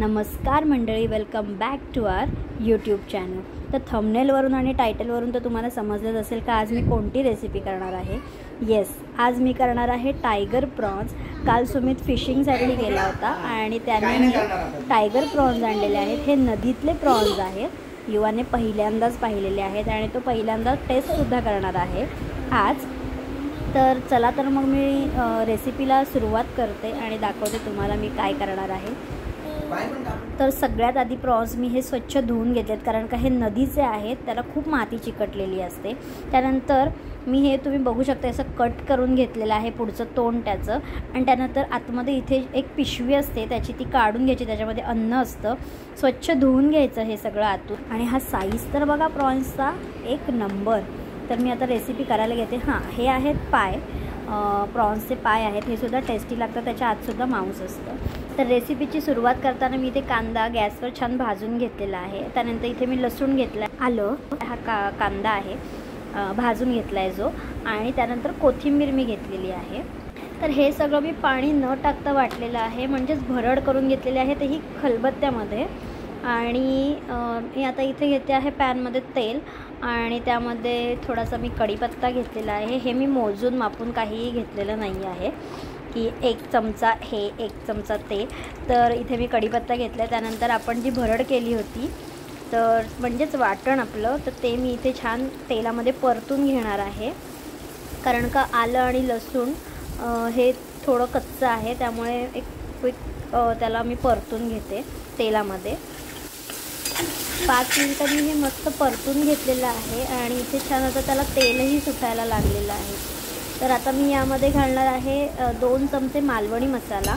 नमस्कार मंडळी, welcome back to our YouTube channel. तर थंबनेलवरून आणि टायटलवरून तर तुम्हाला समजलंच असेल का आज मी कोणती रेसिपी करणार आहे. येस, आज मी करणार आहे टायगर प्रॉन्स. काल सुमित फिशिंगसाठी गेला होता आणि त्याने टायगर प्रॉन्स आणलेले आहेत. हे नदीतले प्रॉन्स आहेत. युवाने पहिल्यांदाच पाहिलेले आहेत आणि तो पहिल्यांदाच टेस्टसुद्धा करणार आहे आज. तर चला तर मग मी रेसिपीला सुरुवात करते आणि दाखवते तुम्हाला मी काय करणार आहे. तर सगळ्यात आधी प्रॉन्स मी हे स्वच्छ धुवून घेतलेत, कारण का हे नदीचे आहेत, त्याला खूप माती चिकटलेली असते. त्यानंतर मी हे तुम्ही बघू शकता असं कट करून घेतलेलं आहे पुढचं तोंड त्याचं. आणि त्यानंतर आतमध्ये इथे एक पिशवी असते त्याची, ती काढून घ्यायची, त्याच्यामध्ये अन्न असतं. स्वच्छ धुवून घ्यायचं हे सगळं आतून. आणि हा साईज तर बघा प्रॉन्सचा एक नंबर. तर मी आता रेसिपी करायला घेते. हां, हे आहेत पाय, प्रॉन्सचे पाय आहेत. हे सुद्धा टेस्टी लागतं, त्याच्या आतसुद्धा मांस असतं. तर रेसिपीची सुरुवात करताना मी इथे कांदा गॅसवर छान भाजून घेतलेला आहे. त्यानंतर इथे मी लसूण घेतला, आलं, हा कांदा आहे भाजून घेतला आहे जो, आणि त्यानंतर कोथिंबीर मी घेतलेली आहे. तर हे सगळं मी पाणी न टाकता वाटलेलं आहे, म्हणजेच भरड करून घेतलेले आहे, तेही खलबत्त्यामध्ये. आणि मी आता इथे घेते आहे पॅनमध्ये तेल, आणि त्यामध्ये थोडासा मी कढीपत्ता घेतलेला आहे. हे मी मोजून मापून काहीही घेतलेलं नाही आहे की 1 चमचा हे 1 चमचा ते. तर इथे मी कढीपत्ता घेतला. त्यानंतर आपण जी भरड केली होती, तर म्हणजेच वाटण आपलं, तर ते मी इथे छान तेलामध्ये परतून घेणार आहे. कारण का आलं आणि लसूण हे थोडं कच्चं आहे, त्यामुळे एक क्विक त्याला मी परतून घेते तेलामध्ये. 5 मिनिटं मी हे मस्त परतून घेतलेलं आहे आणि इथे छान आता त्याला तेलही सुटायला लागलेलं आहे. तर आता मी यामध्ये घालणार आहे 2 चमचे मालवणी मसाला,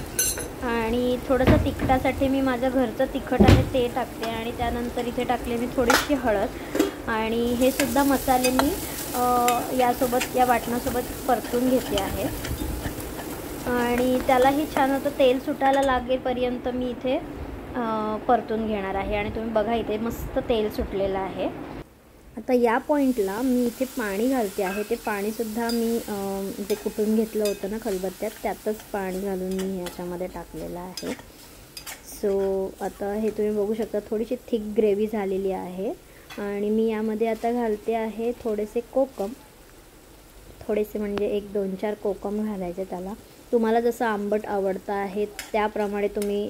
आणि थोडंसं तिखटासाठी मी माझं घरचं तिखट आहे ते टाकते. आणि त्यानंतर इथे टाकले मी थोडीशी हळद, आणि हे सुद्धा मसाले मी यासोबत, या वाटणासोबत परतून घेते आहे. आणि त्यालाही छान होतं तेल सुटायला लागेपर्यंत मी इथे परतून घेणार आहे. आणि तुम्ही बघा इथे मस्त तेल सुटलेलं आहे. आता या पॉईंटला मी इथे पाणी घालते आहे. ते पाणीसुद्धा मी जे कुटून घेतलं होतं ना खलबत्त्यात, त्यातच पाणी घालून मी ह्याच्यामध्ये टाकलेलं आहे. सो आता हे तुम्ही बघू शकता थोडीशी थिक ग्रेव्ही झालेली आहे. आणि मी यामध्ये आता घालते आहे थोडेसे कोकम, थोडेसे म्हणजे 1-2-4 कोकम घालायचे त्याला. तुम्हाला जसं आंबट आवडतं आहे त्याप्रमाणे तुम्ही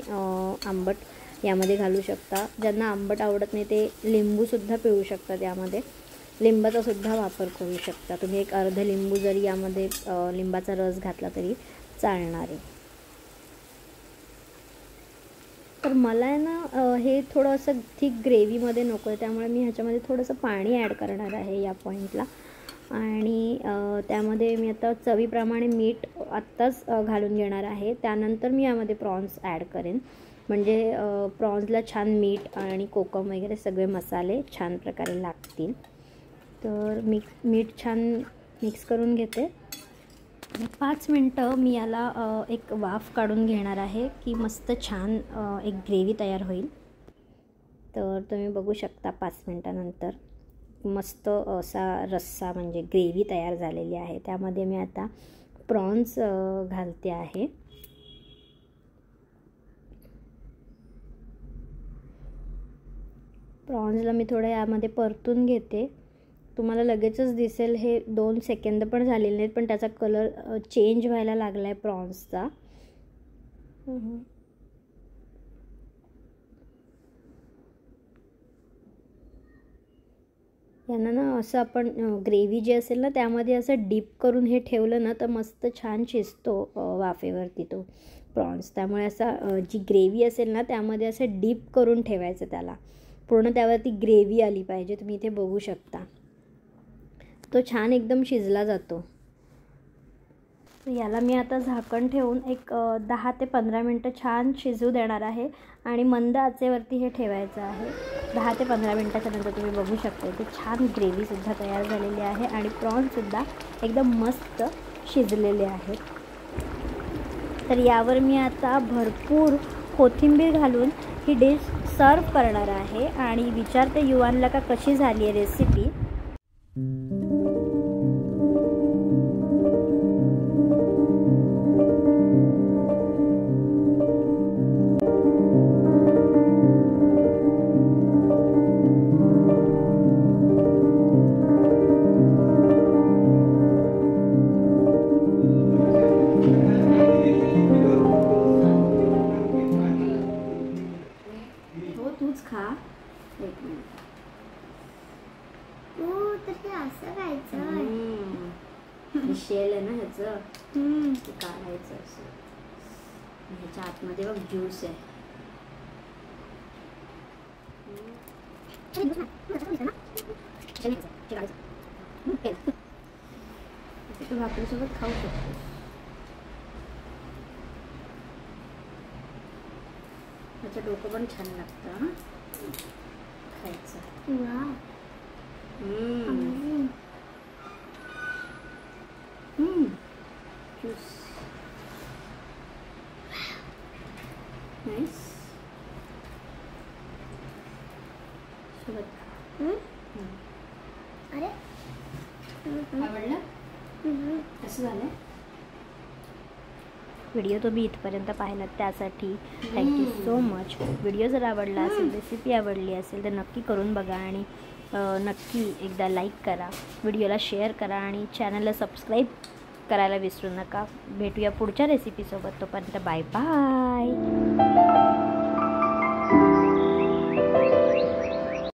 आंबट यामध्ये घालू शकता. ज्यांना आंबट आवडत नाही ते लिंबूसुद्धा पिळू शकतात. यामध्ये लिंबाचा सुद्धा वापर करू शकता तुम्ही. एक अर्ध लिंबू जरी यामध्ये लिंबाचा रस घातला तरी चालणार आहे. तर मला आहे ना हे थोडं असं थिक ग्रेव्हीमध्ये नको आहे, त्यामुळे मी ह्याच्यामध्ये थोडंसं पाणी ॲड करणार आहे या पॉईंटला. आणि त्यामध्ये मी आता चवीप्रमाणे मीठ आत्ताच घालून घेणार आहे. त्यानंतर मी यामध्ये प्रॉन्स ॲड करेन, म्हणजे प्रॉन्सला छान मीठ आणि कोकम वगैरे सगळे मसाले छान प्रकारे लागतील. तर मीठ छान मिक्स करून घेते. 5 मिनटं मी याला एक वाफ काढून घेणार आहे की मस्त छान एक ग्रेव्ही तयार होईल. तर तुम्ही बघू शकता 5 मिनटानंतर मस्त असा रस्सा म्हणजे ग्रेव्ही तयार झालेली आहे. त्यामध्ये मी आता प्रॉन्स घालते आहे. प्रॉन्सला मी थोडं यामध्ये परतून घेते. तुम्हाला लगेचच दिसेल, हे 2 सेकंद पण झालेले नाहीत, पण त्याचा कलर चेंज व्हायला लागला आहे प्रॉन्सचा. यांना ना असं आपण ग्रेव्ही जी असेल ना त्यामध्ये असं डीप करून हे ठेवलं ना तर मस्त छान शिजतो वाफेवरती तो प्रॉन्स. त्यामुळे असा जी ग्रेव्ही असेल ना त्यामध्ये असं डीप करून ठेवायचं, त्याला पूर्ण त्यावरती ग्रेव्ही आली पाहिजे. तुम्ही इथे बघू शकता तो छान एकदम शिजला जातो. याला मी आता झाकण ठेवून एक 10 ते 15 मिनटं छान शिजू देणार आहे. आणि मंद आचेवरती हे ठेवायचं आहे. 10 ते 15 मिनटाच्या नंतर तुम्ही बघू शकता ते छान ग्रेव्हीसुद्धा तयार झालेली आहे आणि प्रॉन्ससुद्धा एकदम मस्त शिजलेले आहेत. तर यावर मी आता भरपूर कोथिंबीर घालून ही डिश सर्व करणार आहे. आणि विचारते युवानला का कशी झाली आहे रेसिपी. एक मिनिट. तर हे असं खायचं. हे शेल आहे ना ह्याचं, ते काढायचं असं. ह्याच्या आतमध्ये बघ ज्यूस आहे. तू भाकरीसोबत खाऊ शकतो. त्याचं डोकं पण छान लागतं खायचं. Juice nice. सोबत अरे आवडलं? कसं झालं? व्हिडिओ तुम्ही इथपर्यंत पाहिलात त्यासाठी थँक्यू सो मच. व्हिडिओ जर आवडला असेल, रेसिपी आवडली असेल तर नक्की करून बघा आणि नक्की एकदा लाईक करा, व्हिडिओला शेअर करा आणि चॅनलला सबस्क्राईब करायला विसरू नका. भेटूया पुढच्या रेसिपीसोबत. तोपर्यंत बाय बाय.